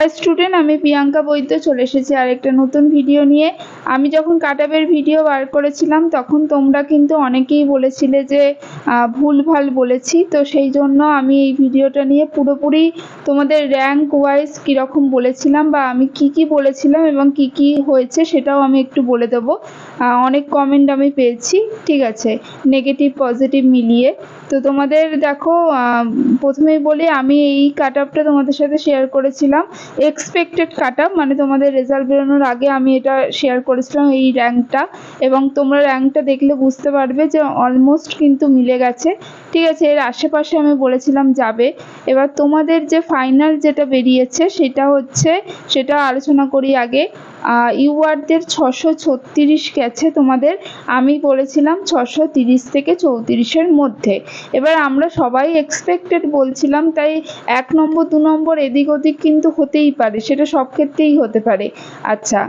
Student, আমি প্রিয়াঙ্কা বৈদ্য চলে এসেছি আরেকটা নতুন ভিডিও নিয়ে। আমি যখন কাটআপের ভিডিও বার করেছিলাম তখন তোমরা কিন্তু অনেকেই বলেছিলে যে ভুলভাল বলেছি, তো সেই জন্য আমি এই ভিডিওটা নিয়ে পুরোপুরি তোমাদের র্যাঙ্ক ওয়াইজ কীরকম বলেছিলাম বা আমি কি বলেছিলাম এবং কি হয়েছে সেটাও আমি একটু বলে দেবো। অনেক কমেন্ট আমি পেয়েছি, ঠিক আছে, নেগেটিভ পজিটিভ মিলিয়ে। তো তোমাদের দেখো, প্রথমেই বলি আমি এই কাটআপটা তোমাদের সাথে শেয়ার করেছিলাম এক্সপেক্টেড কাটআপ, মানে তোমাদের রেজাল্ট বেরোনোর আগে আমি এটা শেয়ার করেছিলাম এই র্যাঙ্কটা, এবং তোমরা র্যাঙ্কটা দেখলে বুঝতে পারবে যে অলমোস্ট কিন্তু মিলে গেছে, ঠিক আছে। এর আশেপাশে আমি বলেছিলাম যাবে। এবার তোমাদের যে ফাইনাল যেটা বেরিয়েছে সেটা আলোচনা করি আগে। ইউআরদের 636 গেছে তোমাদের, আমি বলেছিলাম 630 থেকে 34-এর মধ্যে। এবার আমরা সবাই এক্সপেক্টেড বলছিলাম, তাই 1 নম্বর 2 নম্বর এদিক ওদিক কিন্তু হতেই পারে, সেটা সব ক্ষেত্রেই হতে পারে। আচ্ছা,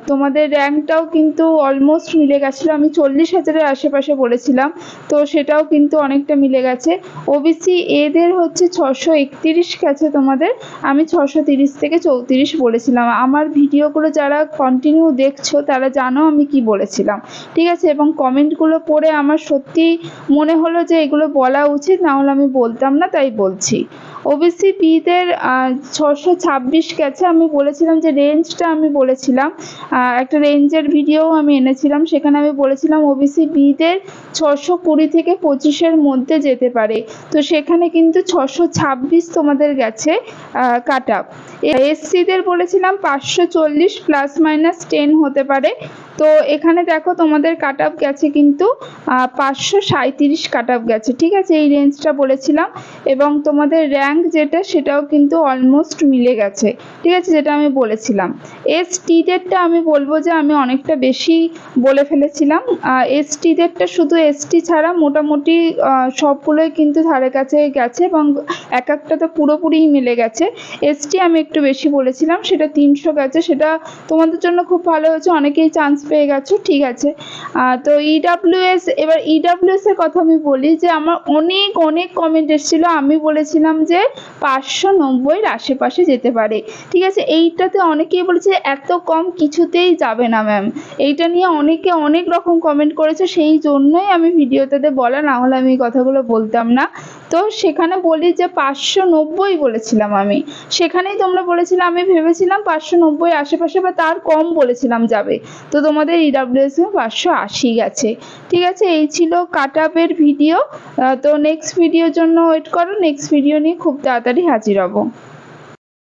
তোমাদের র্যাঙ্কটাও কিন্তু অলমোস্ট মিলে গেছিলো, আমি 40,000-এর আশেপাশে বলেছিলাম, তো সেটাও কিন্তু অনেকটা মিলে গেছে। ওবিসি এদের হচ্ছে 631 গেছে তোমাদের, আমি 630 থেকে 34 বলেছিলাম। আমার ভিডিওগুলো যারা কন্টিনিউ দেখছো তারা জানো আমি কি বলেছিলাম, ঠিক আছে। এবং কমেন্টগুলো পড়ে আমার সত্যি মনে হলো যে এগুলো বলা উচিত, না হলে আমি বলতাম না, তাই বলছি। ওবিসি বিদের 626 গেছে, আমি বলেছিলাম যে রেঞ্জটা আমি বলেছিলাম, একটা রেঞ্জের ভিডিও আমি এনেছিলাম, সেখানে আমি বলেছিলাম ওবিসি বিদের 620 থেকে 25-এর মধ্যে যেতে পারে, তো সেখানে কিন্তু 626 তোমাদের গেছে কাটআপ। এসসিদের বলেছিলাম 540 +- 10 হতে পারে, তো এখানে দেখো তোমাদের কাটআপ গেছে কিন্তু 537 কাটআপ গেছে, ঠিক আছে, এই রেঞ্জটা বলেছিলাম। এবং তোমাদের র্যাঙ্ক যেটা সেটাও কিন্তু অলমোস্ট মিলে গেছে, ঠিক আছে, যেটা আমি বলেছিলাম। এসটিদেরটা আমি বলবো যে আমি অনেকটা বেশি বলে ফেলেছিলাম। এসটিদেরটা শুধু এসটি ছাড়া মোটামুটি সবগুলোই কিন্তু ধারে কাছে গেছে, এবং এক একটা তো পুরোপুরিই মিলে গেছে। এসটি আমি একটু বেশি বলেছিলাম, সেটা 300 গেছে, সেটা তোমাদের জন্য খুব ভালো হয়েছে, অনেকেই চান্স পেয়ে গেছো, ঠিক আছে। তো ইডাব্লিউএস, এবার ইডাব্লিউএস এর কথা আমি বলি যে আমার অনেক কমেন্ট এসেছিলো, আমি বলেছিলাম যে 590-এর আশেপাশে যেতে পারে, ঠিক আছে। এইটাতে অনেকেই বলেছে এত কম কিছুতেই যাবে না ম্যাম, এইটা নিয়ে অনেকে অনেক রকম কমেন্ট করেছে, সেই জন্যই আমি ভিডিওটাতে বলা, না হলে আমি এই কথাগুলো বলতাম না। তো সেখানে বলি যে 590 বলেছিলাম আমি, সেখানেই তোমরা বলেছিলে আমি ভেবেছিলাম 590 আশেপাশে বা তার কম বলেছিলাম যাবে, তো তোমাদের ইডাব্লিউএস 580 গেছে, ঠিক আছে। এই ছিল কাটআপের ভিডিও। তো নেক্সট ভিডিওর জন্য ওয়েট করো, নেক্সট ভিডিও নিয়ে খুব তাড়াতাড়ি হাজির হব।